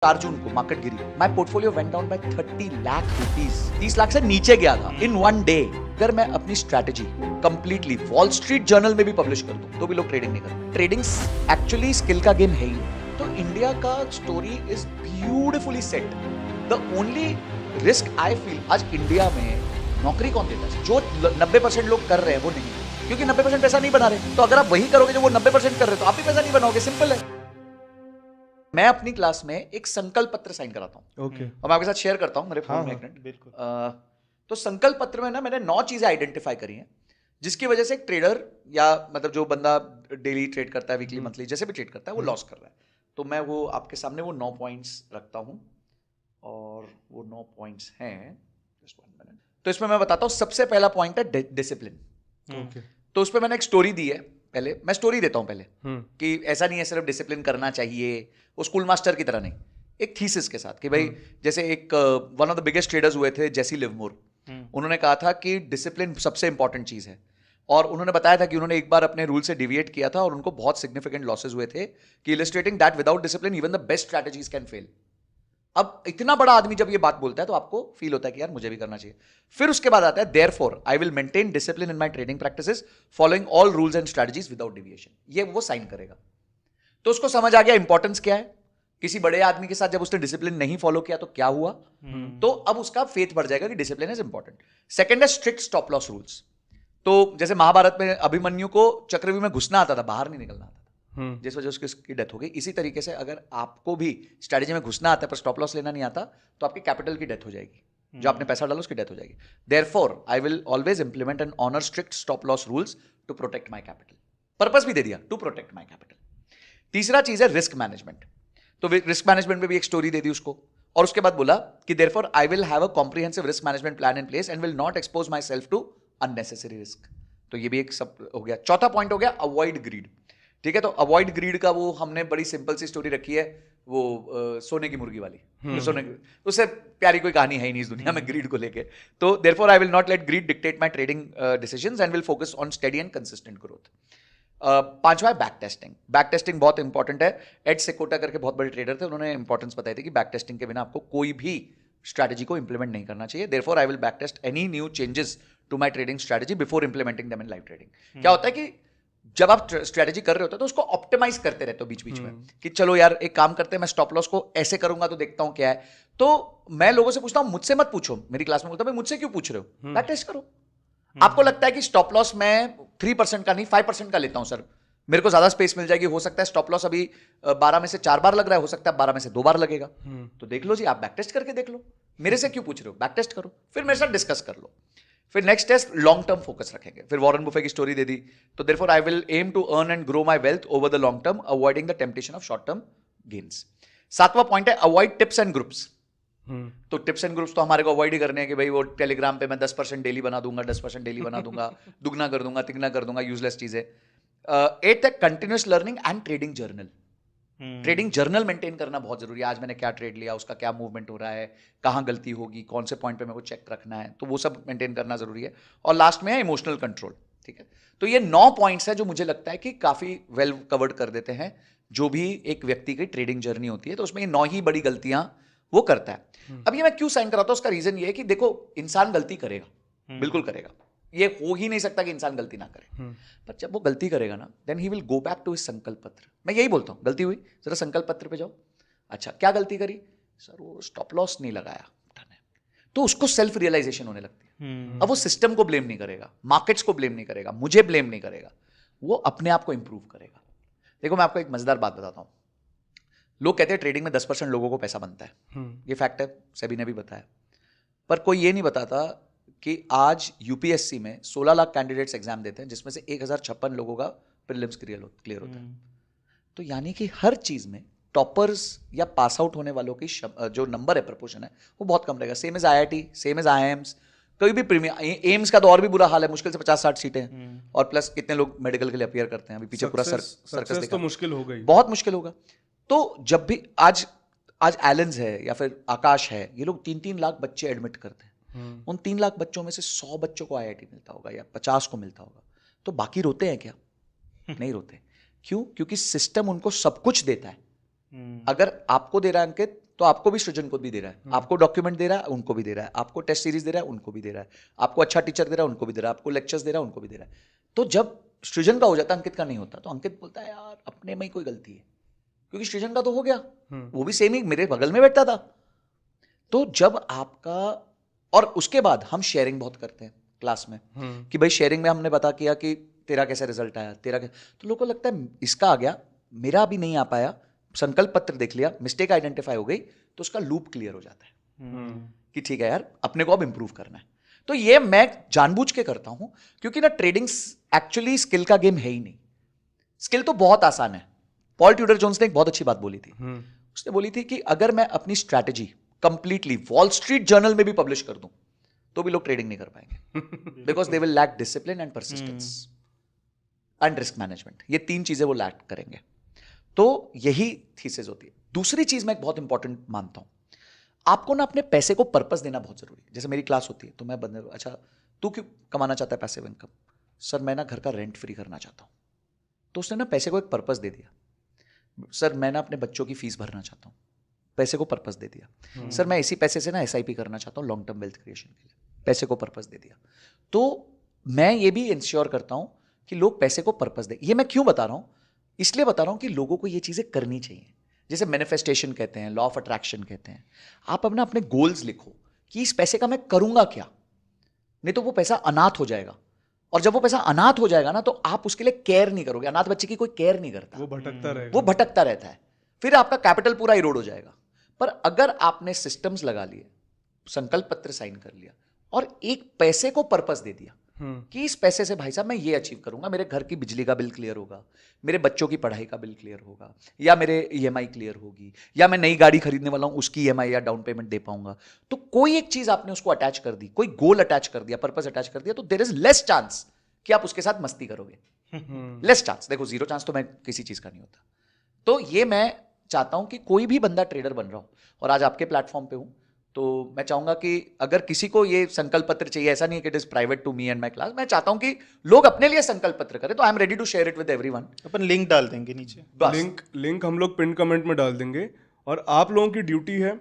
अर्जुन को market Giri, my portfolio went down by 30 lakh rupees, 30 lakh से नीचे गया था इन वन डे। अगर मैं अपनी strategy completely wall street journal में भी पब्लिश कर दूं तो भी लोग ट्रेडिंग नहीं करते। ट्रेडिंग एक्चुअली स्किल का गेम है ही। तो इंडिया का story is beautifully set. The only risk I feel, आज इंडिया में नौकरी कौन देता है? जो 90% लोग कर रहे हैं वो नहीं, क्योंकि 90% पैसा नहीं बना रहे। तो अगर आप वही करोगे जो वो 90% कर रहे हो तो आप भी पैसा नहीं बनाओगे। सिंपल है। मैं अपनी क्लास में एक संकल्प पत्र साइन कराता हूँ ओके और मैं आपके साथ शेयर करता हूँ मेरे फोन में एक मिनट। बिल्कुल। तो संकल्प पत्र में ना मैंने 9 चीजें आइडेंटिफाई करी हैं जिसकी वजह से एक ट्रेडर या मतलब जो बंदा डेली ट्रेड करता है, वीकली मंथली जैसे भी ट्रेड करता है, वो लॉस कर रहा है। तो मैं वो आपके सामने वो 9 पॉइंट्स रखता हूँ और वो 9 पॉइंट्स हैं। तो इसमें मैं बताता हूँ। सबसे पहला पॉइंट है डिसिप्लिन। ओके तो उस पर मैंने एक स्टोरी दी है। पहले मैं स्टोरी देता हूं पहले कि ऐसा नहीं है सिर्फ डिसिप्लिन करना चाहिए, वो स्कूल मास्टर की तरह नहीं, एक थीसिस के साथ कि भाई जैसे एक one of the biggest traders हुए थे जेसी लिवमोर। उन्होंने कहा था कि डिसिप्लिन सबसे इंपॉर्टेंट चीज है और उन्होंने बताया था कि उन्होंने एक बार अपने रूल से डिविएट किया था और उनको बहुत सिग्निफिकेंट लॉसेस हुए थे कि illustrating that without discipline even the best strategies can fail. अब इतना बड़ा आदमी जब ये बात बोलता है तो आपको फील होता है कि यार मुझे भी करना चाहिए। फिर उसके बाद आता है therefore I will maintain discipline in my trading practices following all rules and strategies without deviation. ये वो साइन करेगा। तो उसको समझ आ गया इंपॉर्टेंस क्या है। किसी बड़े आदमी के साथ जब उसने डिसिप्लिन नहीं फॉलो किया तो क्या हुआ, तो अब उसका फेथ बढ़ जाएगा कि डिसिप्लिन इज इंपॉर्टेंट। सेकंड है स्ट्रिक्ट स्टॉप लॉस रूल्स। तो जैसे महाभारत में अभिमन्यु को चक्रव्यूह में घुसना आता था, बाहर नहीं निकलना आता था, जिस वजह से उसकी डेथ हो गई। इसी तरीके से अगर आपको भी स्ट्रैटेजी में घुसना आता है पर स्टॉप लॉस लेना नहीं आता तो आपके कैपिटल की डेथ हो जाएगी। जो आपने पैसा डाला उसकी डेथ हो जाएगी। Therefore I will always implement and honour strict stop loss rules to protect my capital. Purpose भी दे दिया, टू प्रोटेक्ट माय कैपिटल। तीसरा चीज है रिस्क मैनेजमेंट। तो रिस्क मैनेजमेंट में भी एक स्टोरी दे दी उसको और उसके बाद बोला कि therefore I will have a comprehensive risk management plan in place and will not expose myself to unnecessary risk. तो ये भी एक सब हो गया। चौथा पॉइंट हो गया अवॉइड ग्रीड। ठीक है, तो अवॉइड ग्रीड का वो हमने बड़ी सिंपल सी स्टोरी रखी है, वो सोने की मुर्गी वाली। सोने की, उससे प्यारी कोई कहानी है ही नहीं इस दुनिया में ग्रीड को लेके। तो therefore I will not let greed dictate my trading decisions and will focus on steady and consistent growth. पांचवा है बैक टेस्टिंग। बैक टेस्टिंग बहुत इंपॉर्टेंट है। एड सेकोटा करके बहुत बड़े ट्रेडर थे, उन्होंने इंपॉर्टेंस बताई थी कि बैक टेस्टिंग के बिना आपको कोई भी स्ट्रैटेजी को इंप्लीमेंट नहीं करना चाहिए। Therefore I will back test any new changes to my trading strategy before implementing them in live trading. क्या होता है कि जब आप स्ट्रैटेजी कर रहे होते हो तो उसको ऑप्टिमाइज करते रहते हो बीच बीच में कि चलो यार एक काम करते हैं, मैं स्टॉप लॉस को ऐसे करूंगा तो देखता हूं क्या है। तो मैं लोगों से पूछता हूं, मुझसे मत पूछो। मेरी क्लास में बोलता हूं मुझसे क्यों पूछ रहे हो, बैक टेस्ट करो। आपको लगता है कि स्टॉप लॉस मैं 3% का नहीं 5% का लेता हूं सर, मेरे को ज्यादा स्पेस मिल जाएगी, हो सकता है स्टॉप लॉस अभी 12 में से 4 बार लग रहा है, हो सकता है 12 में से 2 बार लगेगा। तो देख लो जी, आप बैक टेस्ट करके देख लो। मेरे से क्यों पूछ रहे हो, बैक टेस्ट करो, फिर मेरे साथ डिस्कस कर लो। फिर next test long term focus रखेंगे। फिर वॉरेन बुफे की स्टोरी दे दी। तो therefore I will aim to earn and grow my wealth over the long term avoiding the temptation of short term gains. सातवां पॉइंट है अवॉइड टिप्स एंड ग्रुप्स। तो tips and groups तो हमारे को अवॉइड ही करने हैं कि भाई वो टेलीग्राम पे मैं 10% डेली बना दूंगा, 10% डेली बना दूंगा, दुगना कर दूंगा, तिगना कर दूंगा, यूजलेस चीजें। 8th है continuous learning and trading journal. Trading journal maintain करना बहुत जरूरी है। आज मैंने क्या ट्रेड लिया, उसका क्या मूवमेंट हो रहा है, कहां गलती होगी, कौन से पॉइंट पे मेरे को चेक रखना है, तो वो सब मेंटेन करना जरूरी है। और लास्ट में है इमोशनल कंट्रोल। ठीक है, तो ये 9 पॉइंट्स है जो मुझे लगता है कि काफी वेल कवर्ड कर देते हैं जो भी एक व्यक्ति की ट्रेडिंग जर्नी होती है। तो उसमें ये 9 ही बड़ी गलतियां वो करता है। अब ये मैं क्यों साइन कराता हूं, उसका रीजन ये है कि देखो इंसान गलती करेगा, बिल्कुल करेगा, ये हो ही नहीं सकता कि इंसान गलती ना करे। पर जब वो गलती करेगा ना, then he will go back to his Sankalp Patra. मैं यही बोलता हूं, गलती हुई जरा संकल्प पत्र पे जाओ। अच्छा क्या गलती करी सर, वो स्टॉप लॉस नहीं लगाया, तो उसको सेल्फ रियलाइजेशन होने लगती है। अब वो सिस्टम को ब्लेम नहीं करेगा, मार्केट्स को ब्लेम नहीं करेगा, मुझे ब्लेम नहीं करेगा, वो अपने आप को इंप्रूव करेगा। देखो मैं आपको एक मजेदार बात बताता हूं। लोग कहते हैं ट्रेडिंग में 10% लोगों को पैसा बनता है, ये फैक्ट है, सेबी ने भी बताया। पर कोई ये नहीं बताता कि आज यूपीएससी में 16 लाख कैंडिडेट्स एग्जाम देते हैं जिसमें से 1056 लोगों का प्रीलिम्स क्लियर होता है। तो यानी कि हर चीज में टॉपर्स या पास आउट होने वालों की जो नंबर है, प्रपोर्शन है, वो बहुत कम रहेगा। Same as IIT, same as IIMs, कोई भी प्रीमियम, एम्स का तो और भी बुरा हाल है, मुश्किल से 50-60 सीटें हैं और प्लस कितने लोग मेडिकल के लिए अपियर करते हैं। अभी पीछे पूरा सर्कस देखा, तो मुश्किल हो गई, बहुत मुश्किल होगा। तो जब भी आज एलेंस है या फिर आकाश है, ये लोग 3-3 लाख बच्चे एडमिट करते हैं। उन 3 लाख बच्चों में से 100 बच्चों को आईआईटी मिलता होगा या 50 को मिलता होगा, तो बाकी रोते हैं क्या? नहीं रोते। क्यों? क्योंकि सिस्टम उनको सब कुछ देता है। अगर आपको दे रहा है अंकित तो आपको भी सृजन को भी दे रहा है, आपको डॉक्यूमेंट दे रहा है, उनको भी दे रहा है, आपको टेस्ट सीरीज दे रहा है, उनको भी दे रहा है, आपको अच्छा टीचर दे रहा है, उनको भी दे रहा है, आपको लेक्चर्स दे रहा है, उनको भी दे रहा है। तो जब सृजन का हो जाता है, अंकित का नहीं होता, तो अंकित बोलता है यार अपने में ही कोई गलती है, क्योंकि सृजन का तो हो गया, वो भी सेम ही मेरे बगल में बैठता था। तो जब आपका, और उसके बाद हम शेयरिंग बहुत करते हैं क्लास में कि भाई शेयरिंग में हमने बता किया कि तेरा कैसा रिजल्ट आया, तेरा क्या, तो लोगों को लगता है इसका आ गया, मेरा अभी नहीं आ पाया, संकल्प पत्र देख लिया, मिस्टेक आइडेंटिफाई हो गई, तो उसका लूप क्लियर हो जाता है कि ठीक है यार अपने को अब इंप्रूव करना है। तो ये मैं जानबूझ के करता हूं, क्योंकि ना ट्रेडिंग एक्चुअली स्किल का गेम है ही नहीं। स्किल तो बहुत आसान है। पॉल ट्यूडर जोन्स ने एक बहुत अच्छी बात बोली थी, उसने बोली थी कि अगर मैं अपनी strategy completely wall street journal में भी पब्लिश कर दूं तो भी लोग ट्रेडिंग नहीं कर पाएंगे, because they will lack discipline and persistence and risk management. ये 3 चीजें वो लैक करेंगे। तो यही थीसिस होती है। दूसरी चीज मैं एक बहुत इंपॉर्टेंट मानता हूं, आपको ना अपने पैसे को पर्पस देना बहुत जरूरी है। जैसे मेरी क्लास होती है तो मैं बंदे, अच्छा तू क्यों कमाना चाहता है पैसिव इनकम? सर मैं ना घर का रेंट फ्री करना चाहता हूं। तो उसने ना पैसे को एक पर्पस दे दिया। सर मैं ना अपने बच्चों की फीस भरना चाहता हूं, पैसे को पर्पस दे दिया। सर मैं इसी पैसे से ना SIP करना चाहता हूं लॉन्ग टर्म वेल्थ क्रिएशन के लिए, पैसे को पर्पस दे दिया। तो मैं ये भी इंश्योर करता हूं कि लोग पैसे को पर्पस दे। ये मैं क्यों बता रहा हूं? इसलिए बता रहा हूं कि लोगों को ये चीजें करनी चाहिए। जैसे मैनिफेस्टेशन कहते हैं, लॉ ऑफ अट्रैक्शन कहते हैं। आप अपने गोल्स लिखो कि इस पैसे का मैं करूंगा क्या, नहीं तो वो पैसा अनाथ हो जाएगा। और जब वो पैसा अनाथ हो जाएगा ना, तो आप उसके लिए केयर नहीं करोगे। अनाथ बच्चे की कोई केयर नहीं करता, वो भटकता रहेगा, वो भटकता रहता है, फिर आपका कैपिटल पूरा इरोड हो जाएगा। पर अगर आपने सिस्टम्स लगा लिए, संकल्प पत्र साइन कर लिया और एक पैसे को पर्पस दे दिया कि इस पैसे से भाई साहब मैं ये अचीव करूंगा, मेरे घर की बिजली का बिल क्लियर होगा, मेरे बच्चों की पढ़ाई का बिल क्लियर होगा, या मेरे EMI क्लियर होगी, या मैं नई गाड़ी खरीदने वाला हूं उसकी EMI या डाउन पेमेंट दे पाऊंगा। तो कोई एक चीज आपने उसको अटैच कर दी, कोई गोल अटैच कर दिया, पर्पस अटैच कर दिया, तो देयर इज लेस चांस कि आप उसके साथ मस्ती करोगे। लेस चांस, देखो 0 चांस तो मैं किसी चीज का नहीं होता। तो ये मैं चाहता हूं कि कोई भी बंदा ट्रेडर बन रहा हो, और आज आपके प्लेटफॉर्म पे हूं, तो मैं चाहूंगा कि अगर किसी को ये संकल्प पत्र चाहिए, ऐसा नहीं है कि it is private to me and my class, मैं चाहता हूं कि लोग अपने लिए संकल्प पत्र करें, तो I am ready to share it with everyone. अपन लिंक डाल देंगे नीचे, लिंक हम लोग पिन कमेंट में डाल देंगे। और आप लोगों की ड्यूटी है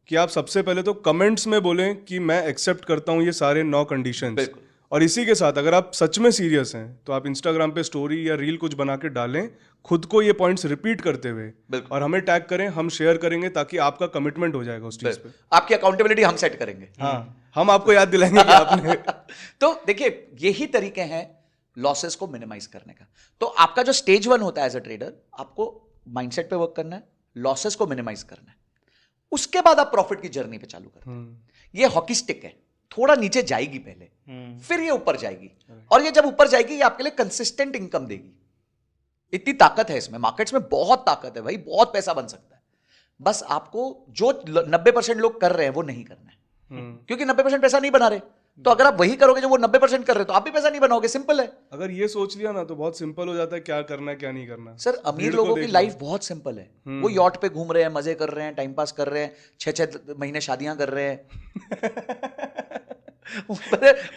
कि आप सबसे पहले तो कमेंट्स में बोलें कि मैं एक्सेप्ट करता हूं ये सारे 9 कंडीशंस। और इसी के साथ अगर आप सच में सीरियस हैं तो आप इंस्टाग्राम पे स्टोरी या रील कुछ बना के डालें खुद को ये पॉइंट्स रिपीट करते हुए, और हमें टैग करें, हम शेयर करेंगे, ताकि आपका कमिटमेंट हो जाएगा उस चीज पे। आपकी अकाउंटेबिलिटी हम सेट करेंगे। हाँ, हम आपको याद दिलाएंगे कि आपने तो देखिए यही तरीके हैं लॉसेस को मिनिमाइज करने का। तो आपका जो स्टेज 1 होता है एज अ ट्रेडर, आपको माइंडसेट पे वर्क करना है, लॉसेस को मिनिमाइज करना है, उसके बाद आप प्रॉफिट की जर्नी पे चालू करते हैं। ये हॉकी स्टिक है, थोड़ा नीचे जाएगी पहले, फिर ये ऊपर जाएगी, और ये जब ऊपर जाएगी ये आपके लिए कंसिस्टेंट इनकम देगी। इतनी ताकत है इसमें, मार्केट्स में बहुत ताकत है भाई, बहुत पैसा बन सकता है। बस आपको जो 90% लोग कर रहे हैं वो नहीं करना है, क्योंकि 90% पैसा नहीं बना रहे। तो अगर आप वही करोगे जो वो 90% कर रहे तो आप भी पैसा नहीं बनाओगे, सिंपल है। अगर ये सोच लिया ना तो बहुत सिंपल हो जाता है क्या करना है क्या नहीं करना। सर अमीर लोगों की लाइफ बहुत सिंपल है, वो यॉट पे घूम रहे हैं, मजे कर रहे हैं, टाइम पास कर रहे हैं, 6-6 महीने शादियां कर रहे हैं।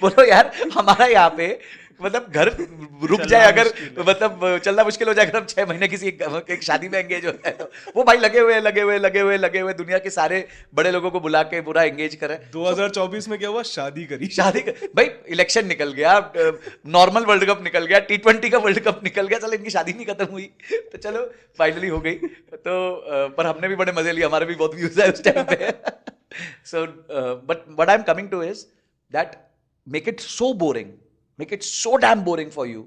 बोलो यार, हमारा यहाँ पे मतलब घर रुक जाए अगर, मतलब चलना मुश्किल हो जाए अगर हम 6 महीने किसी एक शादी में एंगेज होता है, तो वो भाई लगे हुए दुनिया के सारे बड़े लोगों को बुला के पूरा एंगेज कर रहे हैं। 2024 में क्या हुआ, शादी भाई इलेक्शन निकल गया, नॉर्मल वर्ल्ड कप निकल गया, T20 का वर्ल्ड कप निकल गया, चलो इनकी शादी नहीं खत्म हुई, तो चलो फाइनली हो गई। तो पर हमने भी बड़े मजे लिए, हमारे भी बहुत व्यूज है उस टाइम पे। So but what I am coming two is that make it so boring, make it so damn boring for you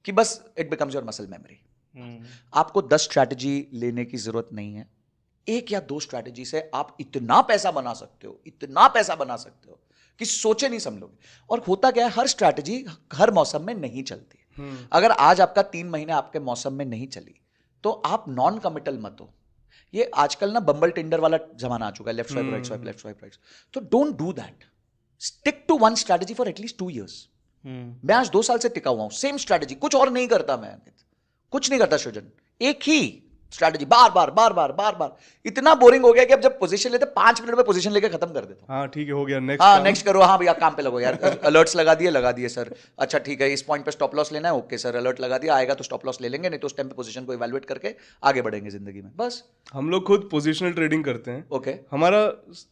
कि बस it becomes your muscle memory. आपको 10 स्ट्रैटेजी लेने की जरूरत नहीं है, 1 या 2 स्ट्रैटेजी से आप इतना पैसा बना सकते हो कि सोचे नहीं समझोगे। और होता क्या है, हर स्ट्रैटेजी हर मौसम में नहीं चलती। अगर आज आपका 3 महीने आपके मौसम में नहीं चली तो आप नॉन कमिटल मत हो। ये आजकल ना बम्बल टिंडर वाला जमाना आ चुका है, left swipe right swipe, left swipe right. तो don't do that, stick to one strategy for at least 2 years। मैं आज 2 साल से टिका हुआ हूं, सेम स्ट्रैटेजी, कुछ और नहीं करता मैं, कुछ नहीं करता सृजन, एक ही स्ट्रैटेजी, बार बार इतना बोरिंग हो गया कि अब जब पोजीशन लेते 5 मिनट में पोजीशन लेके खत्म कर देता हूं। हाँ ठीक है, हो गया, नेक्स्ट। हाँ नेक्स्ट करो, हाँ भैया काम पे लगो यार, अलर्ट्स लगा दिए सर, अच्छा ठीक है इस पॉइंट पे स्टॉप लॉस लेना है, ओके सर अलर्ट लगा दिया, आएगा तो स्टॉप लॉस ले लेंगे, नहीं तो उस टाइम पे पोजीशन को इवैल्यूएट करके आगे बढ़ेंगे जिंदगी में, बस। हम लोग खुद पोजिशनल ट्रेडिंग करते हैं। ओके, हमारा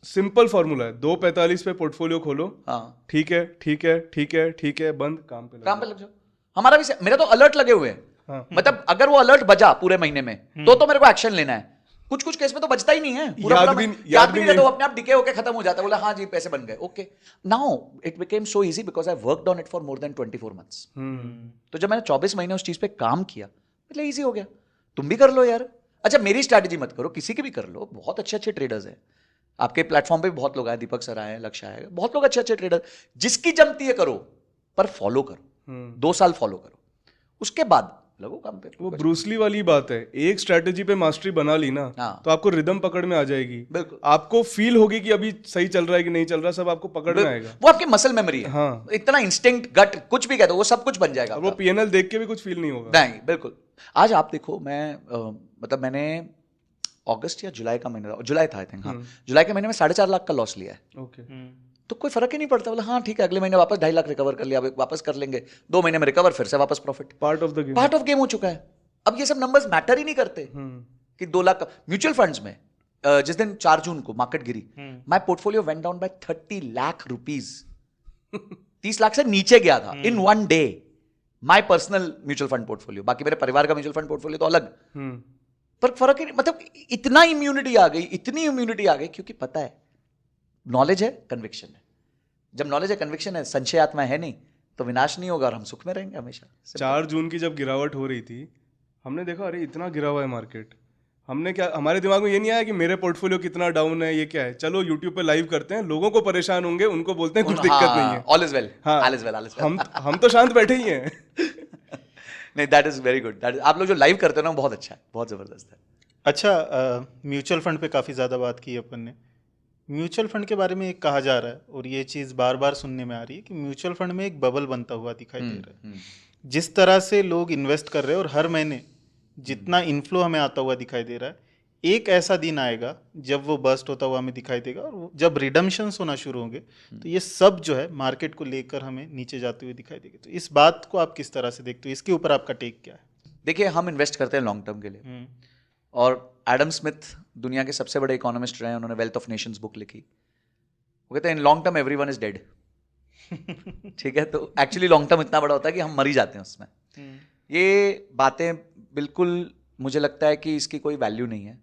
सिंपल फॉर्मूला है, 2:45 पे पोर्टफोलियो खोलो, हाँ ठीक है ठीक है ठीक है ठीक है, बंद, काम पे काम पे लग जाओ। हमारा भी मेरे तो अलर्ट लगे हुए हैं, हाँ। मतलब अगर वो अलर्ट बजा पूरे महीने में तो मेरे को एक्शन लेना है। कुछ केस में तो बचता ही नहीं है, याद भी नहीं रहता, वो अपने आप डिके होके खत्म हो जाता है, बोला हाँ जी पैसे बन गए, okay. Now it became so easy because I worked on it for more than 24 months. तो जब मैंने 24 महीने उस चीज पे काम किया, मतलब इजी हो गया। तुम भी कर लो यार। अच्छा मेरी स्ट्रैटेजी मत करो, किसी की भी कर लो, बहुत अच्छे ट्रेडर्स हैं आपके प्लेटफॉर्म पे भी, बहुत लोग आए, दीपक सर आए, लक्ष्य आए, बहुत लोग अच्छे ट्रेडर। जिसकी जमती है करो, पर फॉलो करो, 2 साल फॉलो करो, उसके बाद लगो काम पे। वो ब्रूसली वाली बात है, एक स्ट्रैटेजी पे मास्टरी बना ली ना, हाँ। तो आपको रिदम पकड़ में आ जाएगी, बिल्कुल। आपको फील होगी कि अभी सही चल रहा है कि नहीं चल रहा, सब आपको पकड़ में आएगा। वो आपकी मसल मेमोरी है, हाँ। इतना इंस्टिंक्ट गट कुछ भी कहते हो वो सब कुछ बन जाएगा। वो पीएनएल देख के भी कुछ फील नहीं होगा। नहीं बिल्कुल। आज आप देखो, मैं मतलब मैंने अगस्त या जुलाई का महीना, जुलाई था आई थिंक, हाँ जुलाई के महीने में 4.5 लाख का लॉस लिया है। ओके। तो कोई फर्क ही नहीं पड़ता, बोला हाँ ठीक है अगले महीने वापस 2.5 लाख रिकवर कर लिया, वापस कर लेंगे, 2 महीने में रिकवर, फिर से वापस profit. Part of the game, part of game हो चुका है। अब ये सब नंबर्स मैटर ही नहीं करते कि 2 लाख का। म्यूचुअल फंड्स में जिस दिन 4 जून को market Giri, my portfolio went down by 30 lakh rupees. 30 lakh से नीचे गया था इन 1 day, my personal mutual fund portfolio. बाकी मेरे परिवार का म्यूचुअल फंड पोर्टफोलियो तो अलग, पर फर्क ही नहीं, मतलब इतना इम्यूनिटी आ गई, इतनी इम्यूनिटी आ गई, क्योंकि पता है नॉलेज है, कन्विक्शन है। जब नॉलेज है, कन्विक्शन है, संशय आत्मा है नहीं, तो विनाश नहीं होगा और हम सुख में रहेंगे हमेशा। 4 जून की जब गिरावट हो रही थी, हमने देखा अरे इतना गिरा हुआ है मार्केट, हमने क्या, हमारे दिमाग में ये नहीं आया कि मेरे पोर्टफोलियो कितना डाउन है, ये क्या है, चलो यूट्यूब पे लाइव करते हैं, लोगों को परेशान होंगे, उनको बोलते हैं कुछ दिक्कत नहीं है, all is well, all is well, all is well. हम तो शांत बैठे ही हैं। नहीं, that is very good, that आप लोग जो लाइव करते हो ना बहुत अच्छा है, बहुत जबरदस्त है। अच्छा, म्यूचुअल फंड पे काफ़ी ज़्यादा बात की अपन ने। म्यूचुअल फंड के बारे में एक कहा जा रहा है, और ये चीज़ बार बार सुनने में आ रही है कि म्यूचुअल फंड में एक बबल बनता हुआ दिखाई दे रहा है। जिस तरह से लोग इन्वेस्ट कर रहे हैं और हर महीने जितना इन्फ्लो हमें आता हुआ दिखाई दे रहा है, एक ऐसा दिन आएगा जब वो बस्ट होता हुआ हमें दिखाई देगा, और जब रिडम्पशंस होना शुरू होंगे तो ये सब जो है मार्केट को लेकर हमें नीचे जाते हुए दिखाई देगा। तो इस बात को आप किस तरह से देखते हो, इसके ऊपर आपका टेक क्या है? देखिए, हम इन्वेस्ट करते हैं लॉन्ग टर्म के लिए, और एडम स्मिथ दुनिया के सबसे बड़े इकोनॉमिस्ट रहे हैं, उन्होंने वेल्थ ऑफ नेशंस बुक लिखी। वो कहते हैं in long term everyone is dead. ठीक है, तो एक्चुअली लॉन्ग टर्म इतना बड़ा होता है कि हम मर ही जाते हैं उसमें। ये बातें बिल्कुल मुझे लगता है कि इसकी कोई वैल्यू नहीं है,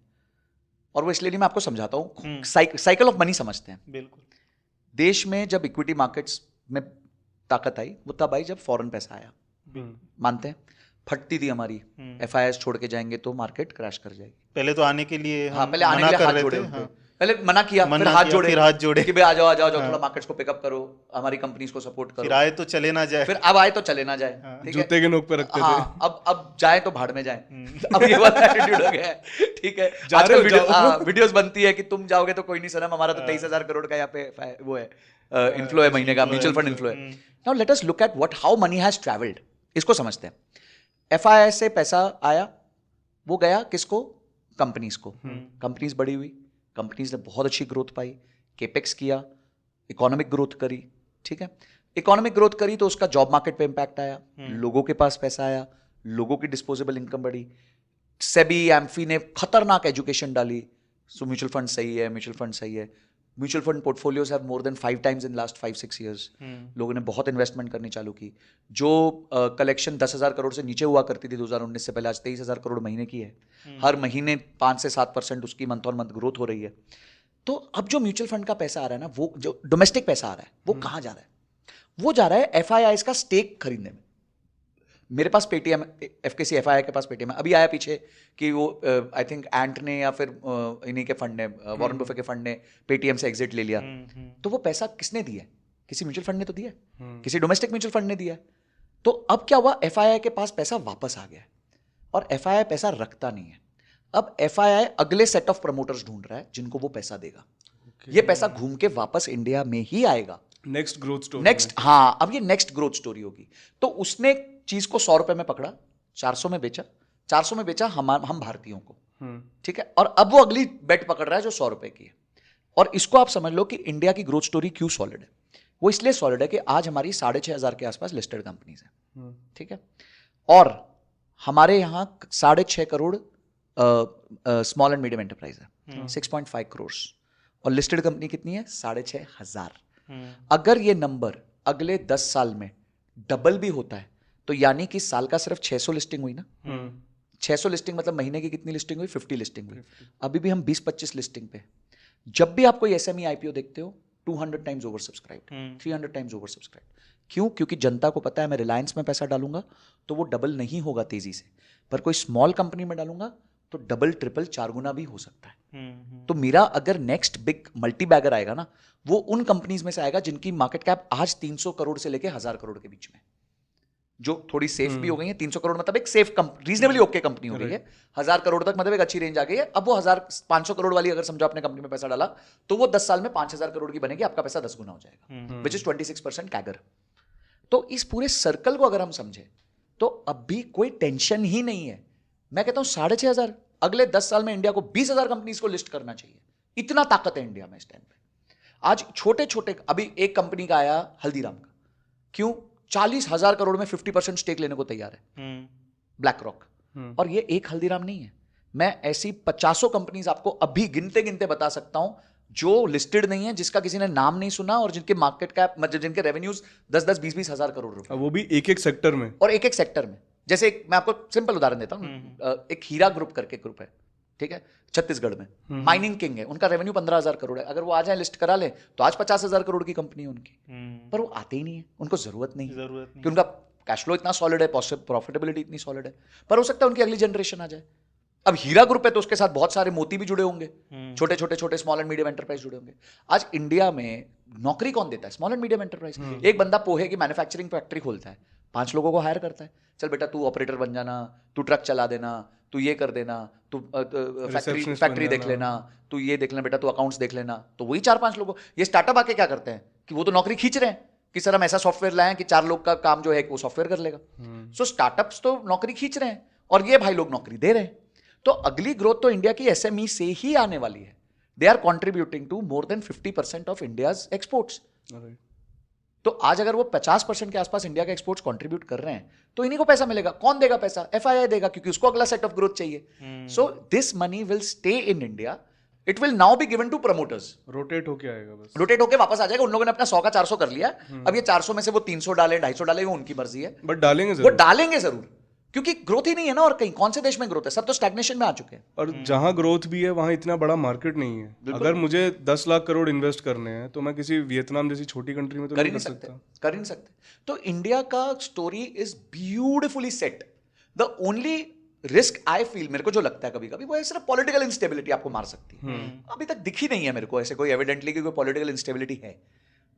और वो इसलिए नहीं, मैं आपको समझाता हूँ। साइकिल ऑफ मनी समझते हैं। बिल्कुल। देश में जब इक्विटी मार्केट्स में ताकत आई, वो तब आई जब फॉरेन पैसा आया, मानते हैं। फटती थी हमारी, FIIs छोड़ के जाएंगे तो मार्केट क्रैश कर जाएगी। पहले तो आने के लिए हाँ, पहले आने के लिए हाथ जोड़े, पहले मना किया, फिर हाथ जोड़े कि भाई आ जाओ थोड़ा मार्केट्स को पिकअप करो, हमारी कंपनीज को सपोर्ट करो। फिर आए तो चले ना जाए, फिर अब आए तो चले ना जाए, ठीक है, जूते के नोक पे रखते थे। अब जाए तो भाड़ में जाए। अब ये वाला एटीट्यूड हो गया है, ठीक है। आजकल वीडियोस बनती है कि तुम जाओगे तो कोई नहीं सनम, हमारा तो 23,000 करोड़ का यहाँ पे वो है इन्फ्लो है महीने का, म्यूचुअल फंड इन्फ्लो है। Now let us look at what how many has travelled, इसको समझते हैं। FII से पैसा आया, वो गया किसको? कंपनीज को। कंपनीज बड़ी हुई, कंपनीज ने बहुत अच्छी ग्रोथ पाई, केपेक्स किया, इकोनॉमिक ग्रोथ करी, ठीक है। इकोनॉमिक ग्रोथ करी तो उसका जॉब मार्केट पे इंपैक्ट आया, लोगों के पास पैसा आया, लोगों की डिस्पोजेबल इनकम बढ़ी। सेबी एम्फी ने खतरनाक एजुकेशन डाली, सो म्यूचुअल फंड सही है, म्यूचुअल फंड सही है। Mutual fund portfolios have more than 5 times in last 5-6 years। लोगों ने बहुत इन्वेस्टमेंट करनी चालू की। जो कलेक्शन 10,000 करोड़ से नीचे हुआ करती थी 2019 से पहले, आज 23,000 करोड़ महीने की है। हर महीने 5 से 7% उसकी मंथ ऑन मंथ ग्रोथ हो रही है। तो अब जो म्यूचुअल फंड का पैसा आ रहा है ना, वो जो डोमेस्टिक पैसा आ रहा है, वो कहाँ जा रहा है? वो जा रहा है FIIs का स्टेक खरीदने में। मेरे पास पेटीएम, FKC FII के पास पेटीएम है। अभी आया पीछे कि वो आई थिंक एंट ने या फिर इन्हीं के फंड ने, वॉरेन बफे के फंड ने पेटीएम से एग्जिट ले लिया। तो वो पैसा किसने दिया? किसी म्यूचुअल फंड ने तो दिया, किसी डोमेस्टिक म्यूचुअल फंड ने दिया। तो अब क्या हुआ? FII के पास पैसा वापस आ गया, और FII पैसा रखता नहीं है। अब FII अगले सेट ऑफ प्रमोटर्स ढूंढ रहा है जिनको वो पैसा देगा। ये पैसा घूम के वापस इंडिया में ही आएगा। नेक्स्ट ग्रोथ स्टोरी, नेक्स्ट, हाँ, अब ये नेक्स्ट ग्रोथ स्टोरी होगी। तो उसने चीज को 100 रुपए में पकड़ा, 400 में बेचा, 400 में बेचा हम भारतीयों को, ठीक है, और अब वो अगली बेट पकड़ रहा है जो 100 रुपए की है। और इसको आप समझ लो कि इंडिया की ग्रोथ स्टोरी क्यों सॉलिड है। वो इसलिए सॉलिड है कि आज हमारी 6,500 के आसपास लिस्टेड कंपनीज है, ठीक है, और हमारे यहाँ 6.5 crore small and medium enterprise है, 6.5 करोड़, और लिस्टेड कंपनी कितनी है? 6,500। अगर ये नंबर अगले 10 साल में डबल भी होता है तो यानी कि साल का सिर्फ 600 लिस्टिंग हुई ना, 600 लिस्टिंग मतलब महीने की कितनी लिस्टिंग हुई? 50 लिस्टिंग हुई। अभी भी हम 20-25 लिस्टिंग पे। जब भी आप कोई एसएमई आईपीओ देखते हो 200 times over subscribed, 300 times over subscribed. क्यों? क्योंकि जनता को पता है मैं रिलायंस में पैसा डालूंगा तो वो डबल नहीं होगा तेजी से, पर कोई स्मॉल कंपनी में डालूंगा तो डबल ट्रिपल 4 गुना भी हो सकता है। तो मेरा अगर नेक्स्ट बिग मल्टी बैगर आएगा ना, वो उन कंपनीज में से आएगा जिनकी मार्केट कैप आज 300 करोड़ से लेके 1000 करोड़ के बीच में, जो थोड़ी सेफ भी हो गई है। 300 करोड़ मतलब एक सेफ रीजनेबली ओके कंपनी हो गई है। 1000 करोड़ तक मतलब एक अच्छी रेंज आ गई है। अब वो 500 करोड़ वाली अगर समझो आपने कंपनी में पैसा डाला तो वो 10 साल में 5000 करोड़ की बनेगी, आपका पैसा 10 गुना हो जाएगा, विच इज 26% कैगर। तो इस पूरे सर्कल को अगर हम समझे तो अब भी कोई टेंशन ही नहीं है। मैं कहता हूं 6,500, अगले 10 साल में इंडिया को 20,000 कंपनीज को लिस्ट करना चाहिए। इतना ताकत है इंडिया में इस टाइम पे। आज छोटे छोटे, अभी एक कंपनी का आया हल्दीराम का, क्यों? 40,000 करोड़ में 50% स्टेक लेने को तैयार है ब्लैक रॉक। और ये एक हल्दीराम नहीं है, मैं ऐसी 50 कंपनीज आपको अभी गिनते गिनते बता सकता हूं जो लिस्टेड नहीं है, जिसका किसी ने नाम नहीं सुना, और जिनके मार्केट कैप मतलब जिनके रेवेन्यूज 10-10, 20-20 हजार करोड़ रुपए, वो भी एक एक सेक्टर में, और एक एक सेक्टर में। जैसे मैं आपको सिंपल उदाहरण देता हूं, एक हीरा ग्रुप करके ग्रुप है, ठीक है, छत्तीसगढ़ में, माइनिंग किंग है, उनका रेवेन्यू 15,000 करोड़ है। अगर वो आ जाए लिस्ट करा ले तो आज 50,000 करोड़ की कंपनी है उनकी, पर वो आते ही नहीं है, उनको जरूरत नहीं कि उनका कैश फ्लो इतना सॉलिड है, प्रॉफिटेबिलिटी इतनी सॉलिड है, पर हो सकता है उनकी अगली जनरेशन आ जाए। अब हीरा ग्रुप है तो उसके साथ बहुत सारे मोती भी जुड़े होंगे, छोटे छोटे छोटे स्मॉल एंड मीडियम एंटरप्राइज जुड़े होंगे। आज इंडिया में नौकरी कौन देता है? Small and medium enterprise. एक बंदा पोहे की मैन्युफैक्चरिंग फैक्ट्री खोलता है, 5 लोगों को हायर करता है, चल बेटा तू ऑपरेटर बन जाना, तू ट्रक चला देना, तू ये कर देना, तू फैक्ट्री देख लेना, तू ये देख लेना बेटा, तू अकाउंट्स देख लेना। तो वही 4-5 लोगों, ये स्टार्टअप आके क्या करते हैं कि वो तो नौकरी खींच रहे हैं कि सर हम ऐसा सॉफ्टवेयर लाएं कि 4 लोग का काम जो है वो सॉफ्टवेयर कर लेगा। सो स्टार्टअप्स तो नौकरी खींच रहे हैं और ये भाई लोग नौकरी दे रहे हैं। तो अगली ग्रोथ तो इंडिया की एसएमई से ही आने वाली है। They are contributing to more than 50% of India's exports. तो आज अगर वो 50% के आसपास इंडिया के एक्सपोर्ट्स कंट्रीब्यूट कर रहे हैं तो इन्हीं को पैसा मिलेगा। कौन देगा पैसा? एफआईआई देगा, क्योंकि उसको अगला सेट ऑफ ग्रोथ चाहिए। So this money will stay in India, it will now be given to promoters. Rotate होके आएगा, बस रोटेट होके वापस आ जाएगा। उन लोगों ने अपना 100 का 400 कर लिया, अब ये 400 में से वो 300 डाले, 250 डाले, वो उनकी मर्जी है, बट डालेंगे वो डालेंगे जरूर, क्योंकि ग्रोथ ही नहीं है ना। और कहीं कौन से देश में ग्रोथ है? सब तो स्टैग्नेशन में आ चुके हैं। और जहां ग्रोथ भी है वहां इतना बड़ा मार्केट नहीं है। अगर मुझे 10 लाख करोड़ इन्वेस्ट करने हैं तो मैं किसी वियतनाम जैसी छोटी कंट्री में तो कर ही नहीं सकते, कर ही नहीं सकते। तो इंडिया का story is beautifully set. The only risk I feel, मेरे को जो लगता है कभी कभी, वो है सिर्फ पॉलिटिकल इंस्टेबिलिटी आपको मार सकती है। अभी तक दिखी नहीं है मेरे को ऐसे कोई एविडेंटली कि कोई पॉलिटिकल इंस्टेबिलिटी है।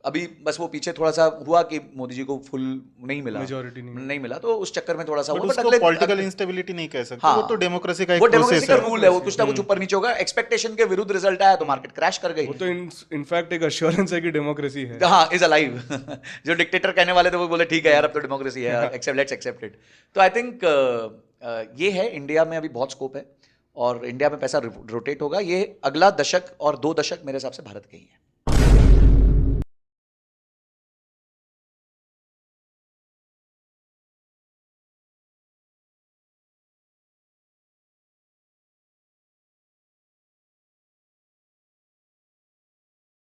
अभी बस वो पीछे थोड़ा सा हुआ कि मोदी जी को फुल नहीं मिला, मेजॉरिटी नहीं मिला, तो उस चक्कर में थोड़ा सा हुआ। उसको पॉलिटिकल इंस्टेबिलिटी नहीं कह सकते, हाँ, वो तो डेमोक्रेसी का एक वो डेमोक्रेसी प्रोसेस का रूल है, वो कुछ ना कुछ ऊपर नीचे होगा। एक्सपेक्टेशन के विरुद्ध रिजल्ट आया तो मार्केट क्रैश कर गई। वो तो इनफैक्ट एक अश्योरेंस है कि डेमोक्रेसी है, हाँ, इज अलाइव। जो डिक्टेटर कहने वाले थे वो बोले ठीक है यार अब तो डेमोक्रेसी है, एक्सेप्ट, लेट्स एक्सेप्ट इट। तो आई थिंक ये है, इंडिया में अभी बहुत स्कोप है और इंडिया में पैसा रोटेट होगा। ये अगला दशक और 2 दशक मेरे हिसाब से भारत के ही है।